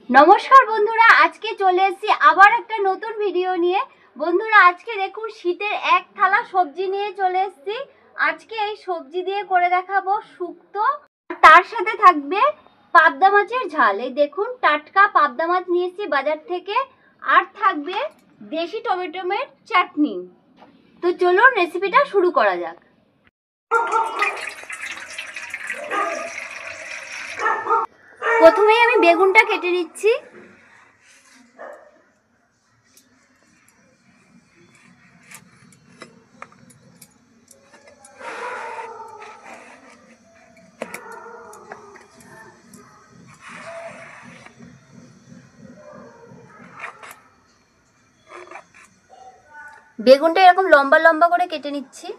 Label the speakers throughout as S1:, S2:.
S1: নমস্কার বন্ধুরা, আজকে চলে এসেছি আবার একটা নতুন ভিডিও নিয়ে। বন্ধুরা আজকে দেখুন শীতের এক থালা সবজি নিয়ে চলে এসেছি। আজকে এই সবজি দিয়ে করে দেখাবো শুক্তো, তার সাথে থাকবে পাবদা মাছের ঝাল। এই দেখুন টাটকা পাবদা মাছ নিয়েছি বাজার থেকে, আর থাকবে দেশি টমেটোমের চাটনি। তো চলুন রেসিপিটা শুরু করা যাক। প্রথমেই আমি বেগুনটা কেটে নিচ্ছি। বেগুনটা এরকম লম্বা লম্বা করে কেটে নিচ্ছি।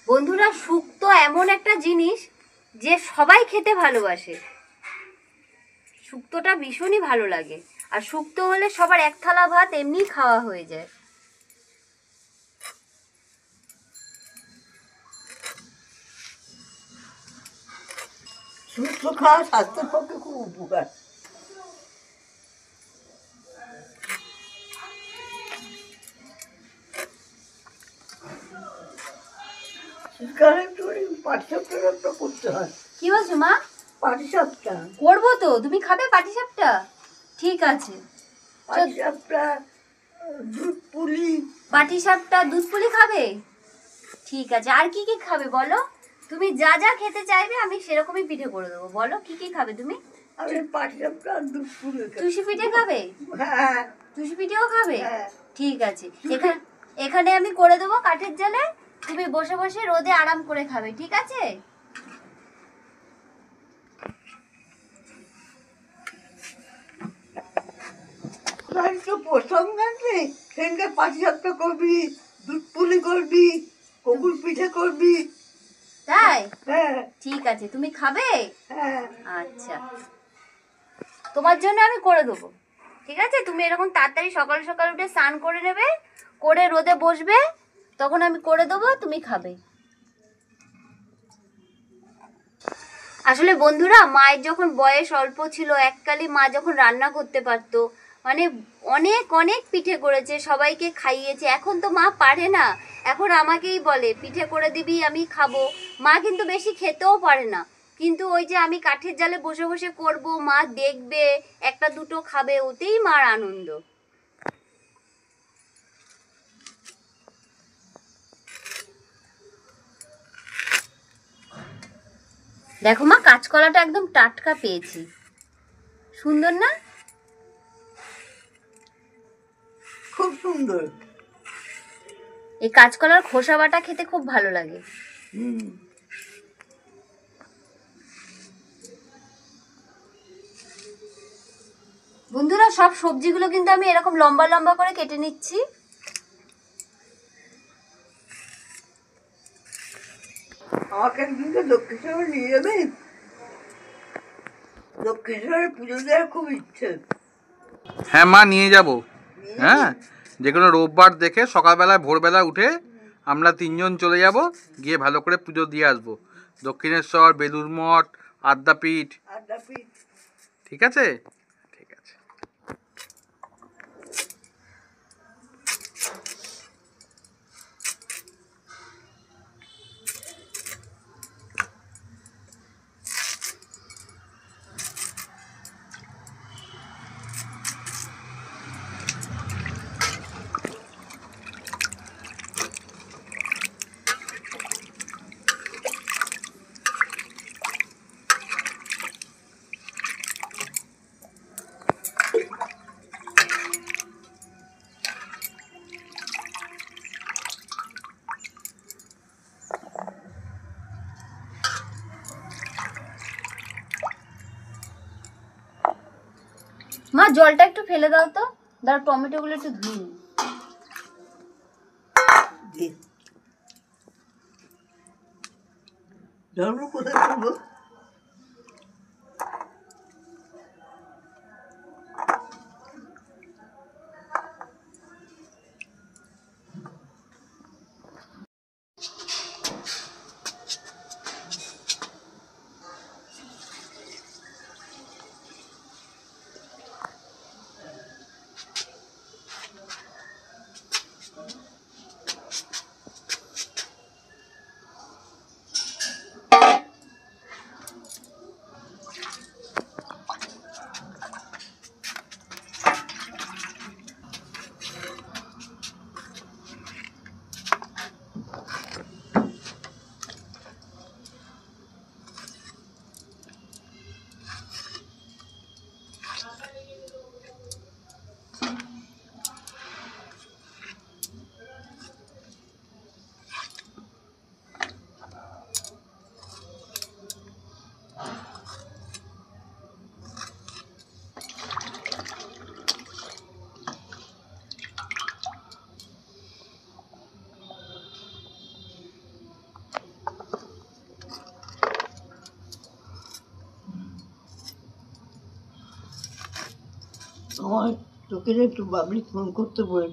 S1: বন্ধুরা শুক্তো এমন একটা জিনিস যে সবাই খেতে ভালোবাসে। শুক্তোটা ভীষণই ভালো লাগে, আর শুক্তো হলে সবার এক থালা ভাত এমনি খাওয়া হয়ে যায়।
S2: শুক্তো খাওয়া স্বাস্থ্যের পক্ষে খুব উপকার। শীতকালে একটু পাটিসাপটা করতে হয়।
S1: কি বলছো মা?
S2: পাটিসাপটা
S1: করবো তো, তুমি খাবে পাটিসাপটা? ঠিক আছে।
S2: পাটিসাপটা, দুধ পুলি।
S1: পাটিসাপটা দুধ পুলি খাবে? ঠিক আছে। আর কি কি খাবে বলো? তুমি যা যা খেতে চাইবে আমি সেরকমই পিঠে করে দেবো। বলো কি কি খাবে তুমি?
S2: আমি পাটিসাপটা আর দুধ পুলি।
S1: চুষি পিঠে খাবে?
S2: হ্যাঁ।
S1: চুষি পিঠেও খাবে?
S2: হ্যাঁ।
S1: ঠিক আছে। এখানে আমি করে দেবো কাঠের জালে, তুমি বসে বসে রোদে আরাম করে খাবে, ঠিক আছে?
S2: প্রসঙ্গ আছে, সেখানে পাটিসাপটা করবি, দুধ পুলি করবি, কবুল পিঠে করবি।
S1: তাই?
S2: হ্যাঁ।
S1: ঠিক আছে। তুমি খাবে?
S2: হ্যাঁ।
S1: আচ্ছা, তোমার জন্য আমি করে দেবো, ঠিক আছে? তুমি এরকম তাড়াতাড়ি সকাল সকাল উঠে স্নান করে নেবে, করে রোদে বসবে, তখন আমি করে দেবো, তুমি খাবে। আসলে বন্ধুরা, মায়ের যখন বয়স অল্প ছিল, এককালে মা যখন রান্না করতে পারতো, মানে অনেক অনেক পিঠে করেছে, সবাইকে খাইয়েছে। এখন তো মা পারে না, এখন আমাকেই বলে পিঠে করে দিবি, আমি খাবো। মা কিন্তু বেশি খেতেও পারে না, কিন্তু ওই যে আমি কাঠের জালে বসে বসে করব, মা দেখবে, একটা দুটো খাবে, ওতেই মার আনন্দ। দেখো মা, কাঁচকলাটা একদম টাটকা পেয়েছি, সুন্দর না?
S2: খুব সুন্দর।
S1: এই কাঁচকলার খোসা বাটা খেতে খুব ভালো লাগে। বন্ধুরা সব সবজিগুলো কিন্তু আমি এরকম লম্বা লম্বা করে কেটে নিচ্ছি।
S2: আমাকে একদিনকে দক্ষিণেশ্বরে নিয়ে যাবে? দক্ষিণেশ্বরে পুজো দেওয়ার খুব ইচ্ছে।
S3: হ্যাঁ মা, নিয়ে যাব। হ্যাঁ, যে কোনো রোববার দেখে সকালবেলায় ভোরবেলা উঠে আমরা তিনজন চলে যাব, গিয়ে ভালো করে পুজো দিয়ে আসবো। দক্ষিণেশ্বর, বেলুড় মঠ, আদ্যাপীঠ। ঠিক আছে? ঠিক আছে।
S1: মা জলটা একটু ফেলে দাও তো, দাও টমেটো গুলো একটু ধুয়ে নিই।
S2: দে। জলগুলো কোথায় করবো? আমার তোকে একটু বাবলি ফোন করতে বলে।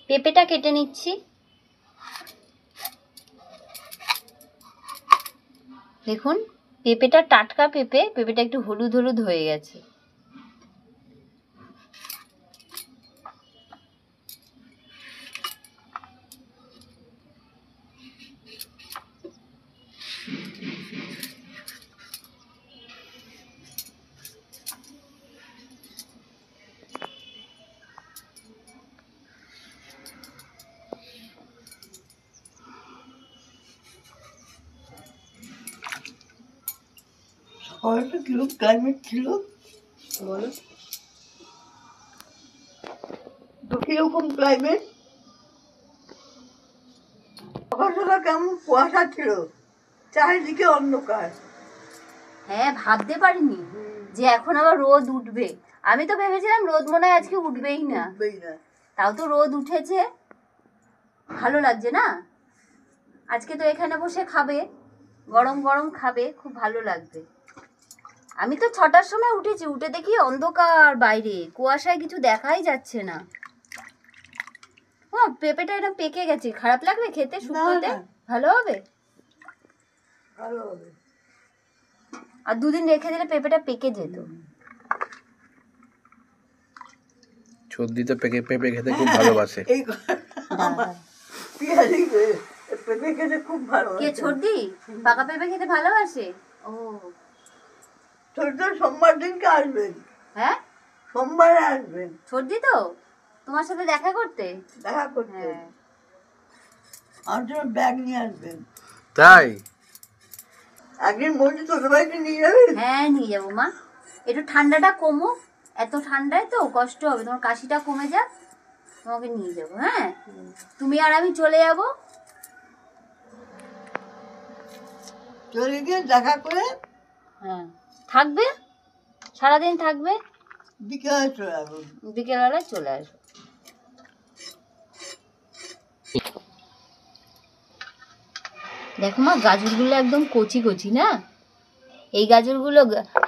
S1: পেঁপেটা কেটে নিচ্ছি। দেখুন পেঁপেটা টাটকা পেঁপে, পেঁপেটা একটু হলুদ হলুদ হয়ে গেছে।
S2: সকালটা কিরকম ক্লাইমেট ছিল বলো তো, কিরকম ক্লাইমেট? সকাল সকাল কেমন কুয়াশা ছিল, চারিদিকে অন্ধকার।
S1: হ্যাঁ ভাবতে পারিনি যে এখন আবার রোদ উঠবে। আমি তো ভেবেছিলাম রোদ মনে হয় আজকে উঠবেই না,
S2: উঠবেই না।
S1: তাও তো রোদ উঠেছে। ভালো লাগছে না? আজকে তো এখানে বসে খাবে, গরম গরম খাবে, খুব ভালো লাগবে। আমি তো 6টার সময় উঠেছি, উঠে দেখি অন্ধকার, বাইরে কুয়াশায় কিছু দেখাই যাচ্ছে না। ও পেঁপেটা এটা পেকে গেছে, খারাপ লাগবে খেতে? শুক্তোতে
S2: না।
S1: ভালো হবে।
S2: ভালো হবে।
S1: আর 2 দিন রেখে দিলে পেঁপেটা পেকে যেত।
S3: সর্দি তো পেঁপে খেতে খুব ভালোবাসে।
S2: এই পিয়ালি পেঁপে খেতে খুব ভালো।
S1: কে সর্দি পাকা পেঁপে খেতে ভালোবাসে? ও
S2: ছোট সোমবার দিনকে আসবেন।
S1: হ্যাঁ
S2: সোমবারে আসবেন
S1: সর্দি তো তোমার সাথে দেখা করতে।
S2: দেখা করতে।
S1: হ্যাঁ
S2: আমার জন্য ব্যাগ নিয়ে আসবেন।
S3: তাই
S2: একদিন বলছি তোর বাড়িতে নিয়ে যাবেন।
S1: হ্যাঁ নিয়ে যাবো মা, একটু ঠান্ডাটা কমুক, এত ঠান্ডায় তো কষ্ট হবে, তোমার কাশিটা কমে যাক, তোমাকে নিয়ে যাবো। হ্যাঁ তুমি আর আমি চলে যাবো।
S2: চলে গিয়ে দেখা করে
S1: হ্যাঁ থাকবে, সারাদিন থাকবে,
S2: বিকেলে চলে আসবেন।
S1: বিকেলবেলায় চলে আসবো। দেখো মা গাজরগুলো একদম কচি কচি না, এই গাজরগুলো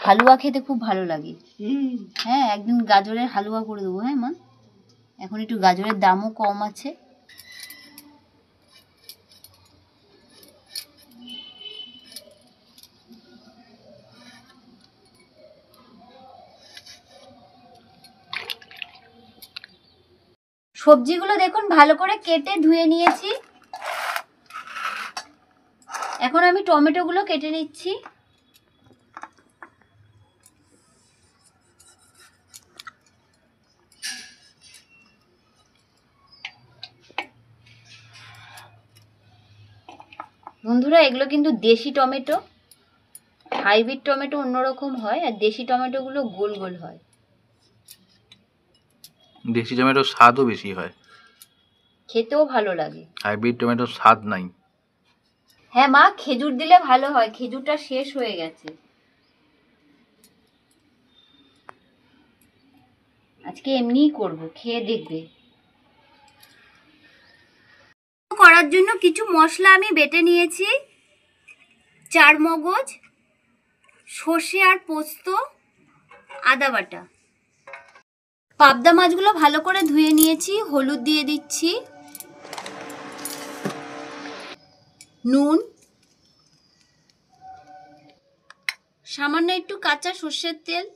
S1: হালুয়া খেতে খুব ভালো লাগে। হ্যাঁ একদিন গাজরের হালুয়া করে দেবো। হ্যাঁ মা, এখন একটু গাজরের দামও কম আছে। সবজিগুলো দেখুন ভালো করে কেটে ধুয়ে নিয়েছি। এখন আমি টমেটোগুলো কেটে নিচ্ছি। বন্ধুরা এগুলো কিন্তু দেশি টমেটো, হাইব্রিড টমেটো অন্যরকম হয় আর দেশি টমেটোগুলো গোল গোল হয়।
S3: দেশি টমেটোর স্বাদও বেশি হয়,
S1: খেতেও ভালো লাগে।
S3: হাইব্রিড টমেটোর স্বাদ নাই।
S1: হ্যাঁ মা, খেজুর দিলে ভালো হয়, খেজুরটা শেষ হয়ে গেছে। আজকে এমনিই করব, খেয়ে দেখবে। করার জন্য কিছু মশলা আমি বেটে নিয়েছি। চারমগজ, সর্ষে আর পোস্ত, আদা বাটা। পাবদা মাছগুলো ভালো করে ধুয়ে নিয়েছি, হলুদ দিয়ে দিচ্ছি, নুন, সামান্য একটু কাঁচা সর্ষের তেল,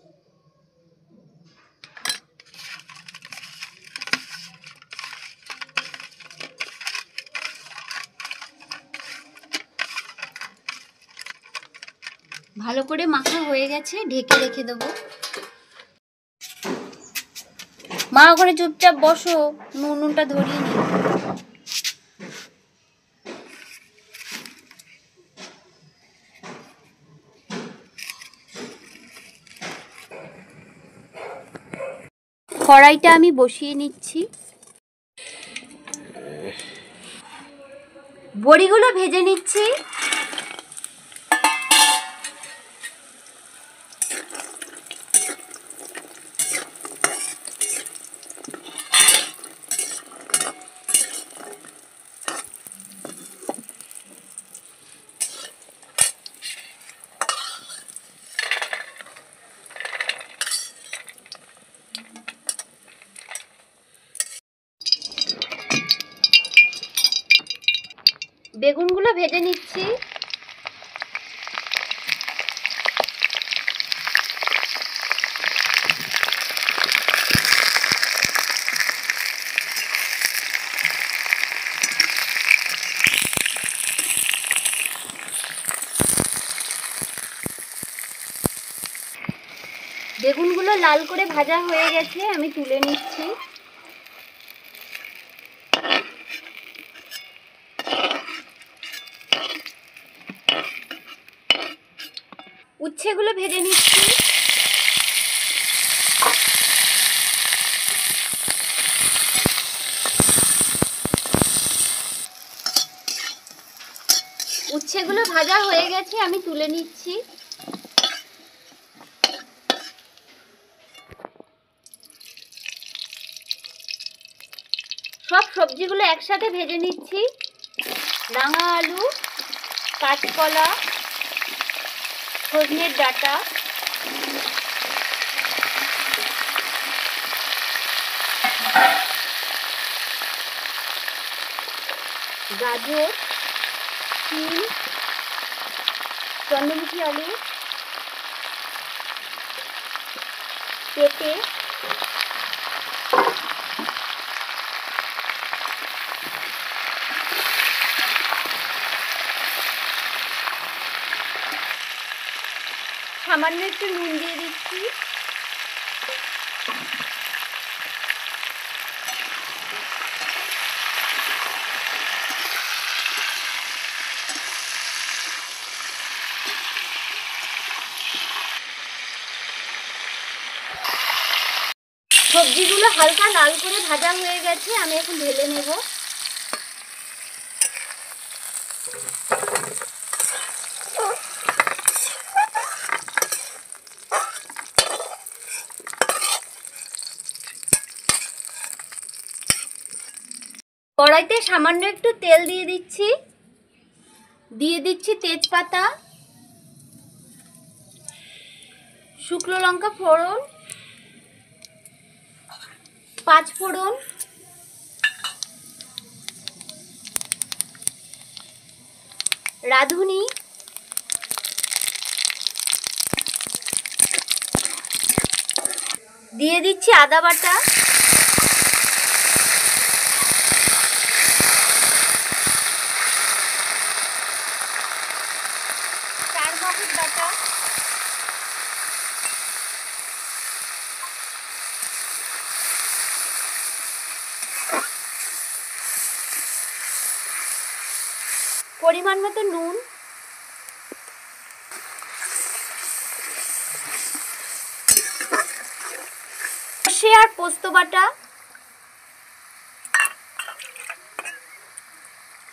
S1: ভালো করে মাখা হয়ে গেছে, ঢেকে রেখে দেবো। মা ওখানে চুপচাপ বসো, নুনটা ধরিয়ে নি। কড়াইটা আমি বসিয়ে নিচ্ছি। বড়িগুলো ভেজে নিচ্ছি। বেগুনগুলো ভেজে নিচ্ছি। বেগুনগুলো লাল করে ভাজা হয়ে গেছে, আমি তুলে নিচ্ছি। উচ্ছেগুলো ভেজে নিচ্ছি। উচ্ছেগুলো ভাজা হয়ে গেছে, আমি তুলে নিচ্ছি। সব সবজিগুলো একসাথে ভেজে নিচ্ছি। রাঙা আলু, কাঁচকলা, সজনের ডাঁটা, গাজর, শিম, চন্দ্রমুখী আলু, পেঁপে, সামান্য একটু নুন দিয়ে দিচ্ছি। সবজিগুলো হালকা লাল করে ভাজা হয়ে গেছে, আমি এখন ঢেলে নেব। কড়াইতে সামান্য একটু তেল দিয়ে দিচ্ছি। দিয়ে দিচ্ছি তেজপাতা, শুকনো লঙ্কা ফোড়ন, পাঁচ ফোড়ন, রাঁধুনি, দিয়ে দিচ্ছি আদা বাটা, পরিমাণ মতো নুন, সর্ষে আর পোস্ত বাটা,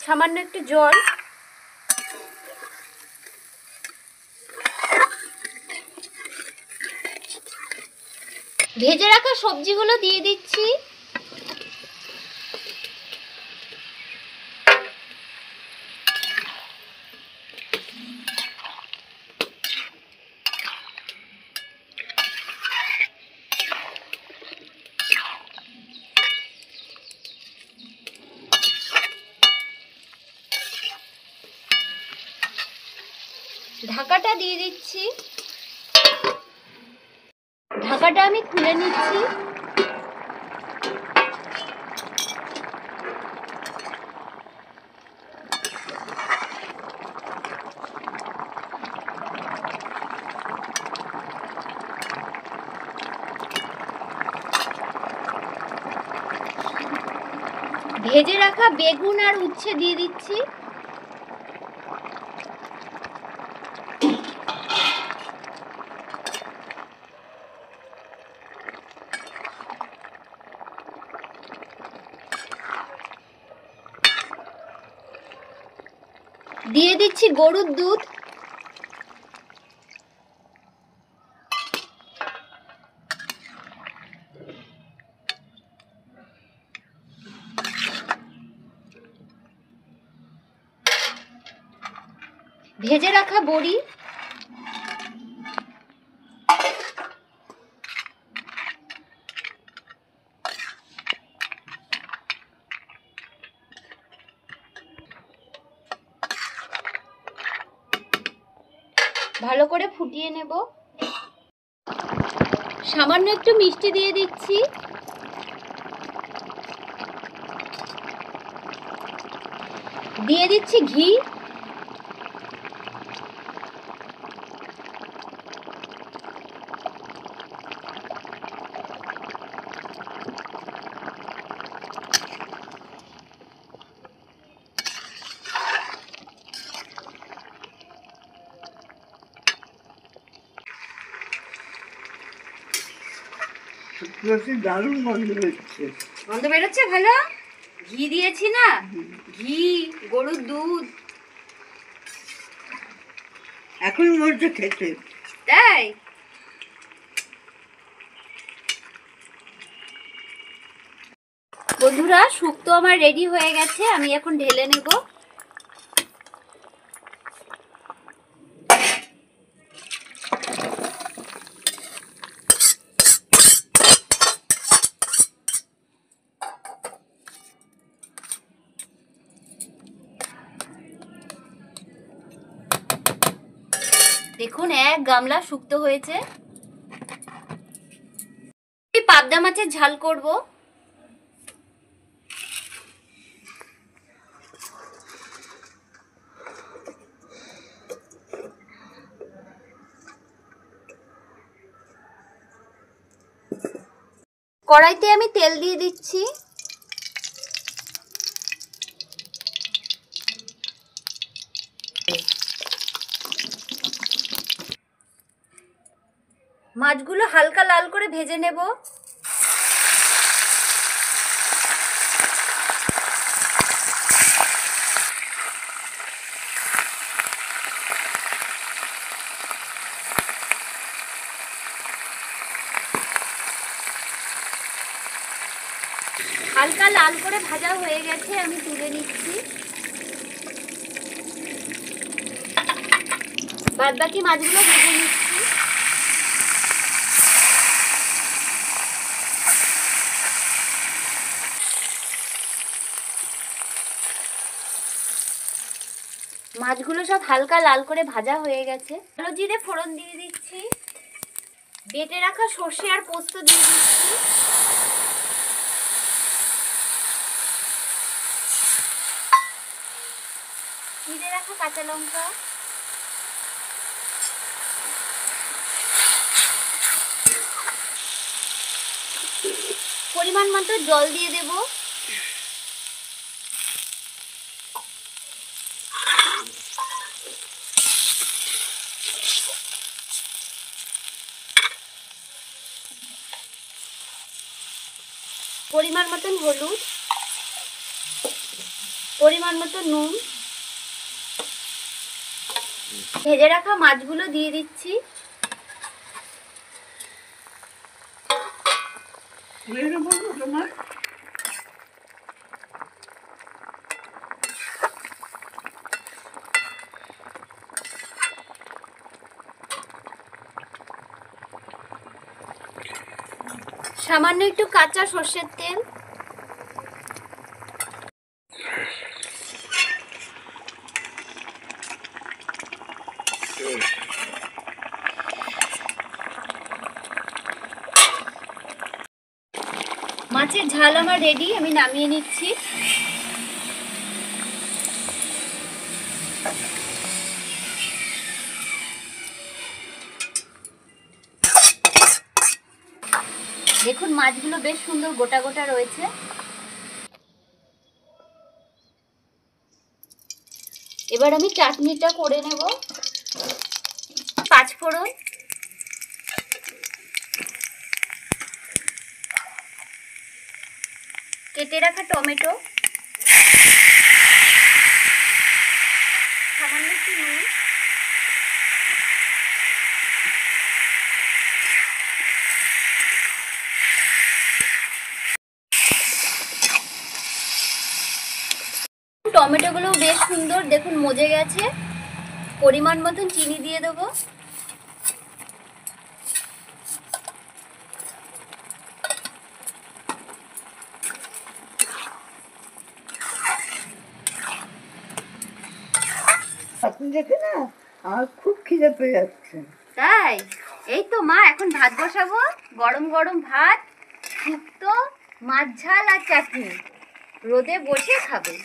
S1: সামান্য একটু জল, ভেজে রাখা সবজিগুলো দিয়ে দিচ্ছি। ঢাকাটা দিয়ে দিচ্ছি। ঢাকাটা আমি খুলে নিচ্ছি। ভেজে রাখা বেগুন আর উচ্ছে দিয়ে দিচ্ছি। দিয়ে দিচ্ছি গরুর দুধ, ভেজে রাখা বড়ি, ভালো করে ফুটিয়ে নেব। সামান্য একটু মিষ্টি দিয়ে দিচ্ছি। দিয়ে দিচ্ছি ঘি,
S2: দারুণ গন্ধ হচ্ছে।
S1: গন্ধ বেরোচ্ছে ভালো। ঘি দিয়েছি না, ঘি, গরুর দুধ।
S2: এখন মনে খেতে।
S1: তাই বন্ধুরা, শুক্তো আমার রেডি হয়ে গেছে, আমি এখন ঢেলে নেব। দেখুন, এক গামলা শুক্তো হয়েছে। পাবদা মাছের ঝাল করব। কড়াইতে আমি তেল দিয়ে দিচ্ছি। মাছগুলো হালকা লাল করে ভেজে নেব। হালকা লাল করে ভাজা হয়ে গেছে, আমি তুলে নিচ্ছি। বাদবাকি মাছগুলো ভেজে নিচ্ছি। মাছগুলো সব হালকা লাল করে ভাজা হয়ে গেছে। কালো জিরে ফোড়ন দিয়ে দিচ্ছি। বেটে রাখা সর্ষে আর পোস্ত দিয়ে দিচ্ছি। চিড়ে রাখা কাঁচা লঙ্কা, পরিমাণ মতো জল দিয়ে দেব। পরিমাণ মতন হলুদ, পরিমাণ মতো নুন, ভেজে রাখা মাছগুলো দিয়ে দিচ্ছি।
S2: তোমার
S1: সামান্য একটু কাঁচা সর্ষের তেল, মাছের ঝাল আমার রেডি, আমি নামিয়ে নিচ্ছি। দেখুন মাছগুলো বেশ সুন্দর গোটা গোটা রয়েছে। এবার আমি চাটনিটা করে নেব। 5 ফোড়ন, কেটে রাখা টমেটো, সামান্য একটু নুন, টমেটোগুলো বেশ সুন্দর দেখুন মজে গেছে। পরিমাণ মতন চিনি দিয়ে দেবো।
S2: আপনি দেখে না আমার খুব খিদে পেয়ে যাচ্ছে।
S1: তাই এই তো মা এখন ভাত বসাবো, গরম গরম ভাত, শুক্তো, মাছ ঝাল আর চাটনি, রোদে বসে খাবে।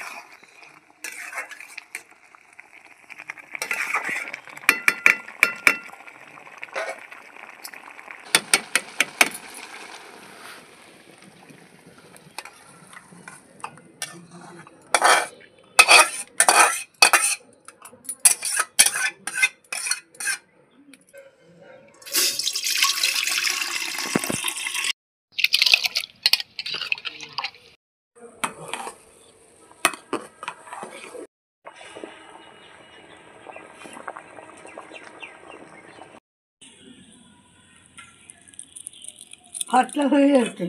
S2: ভাতটা হয়ে যাচ্ছে।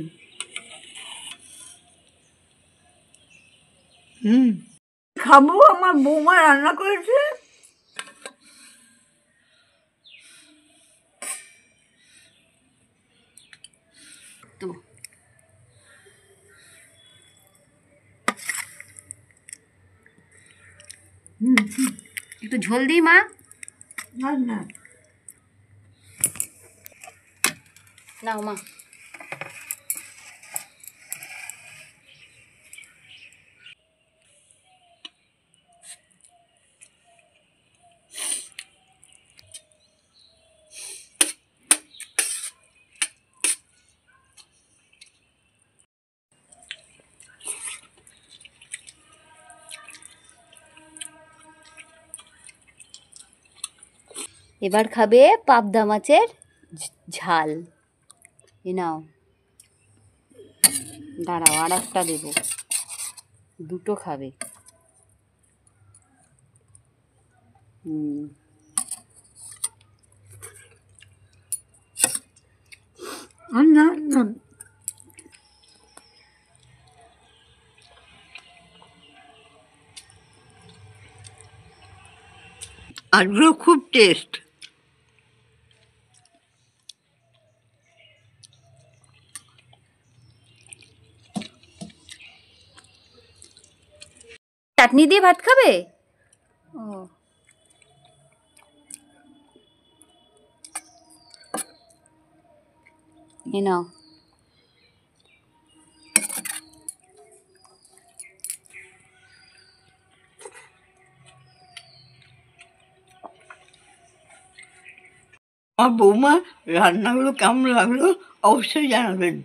S2: খাবো, আমার বৌমা রান্না করেছে।
S1: তো একটু ঝোল দিই মা।
S2: না না,
S1: নাও মা। এবার খাবে পাবদা মাছের ঝাল। এ নাও, দাঁড়াও আর একটা দেবো, দুটো খাবে।
S2: না না, আজগুলো খুব টেস্ট।
S1: চাটনি দিয়ে ভাত খাবে? ও এ নাও।
S2: আমার বৌমা রান্নাগুলো কেমন লাগলো অবশ্যই জানাবেন।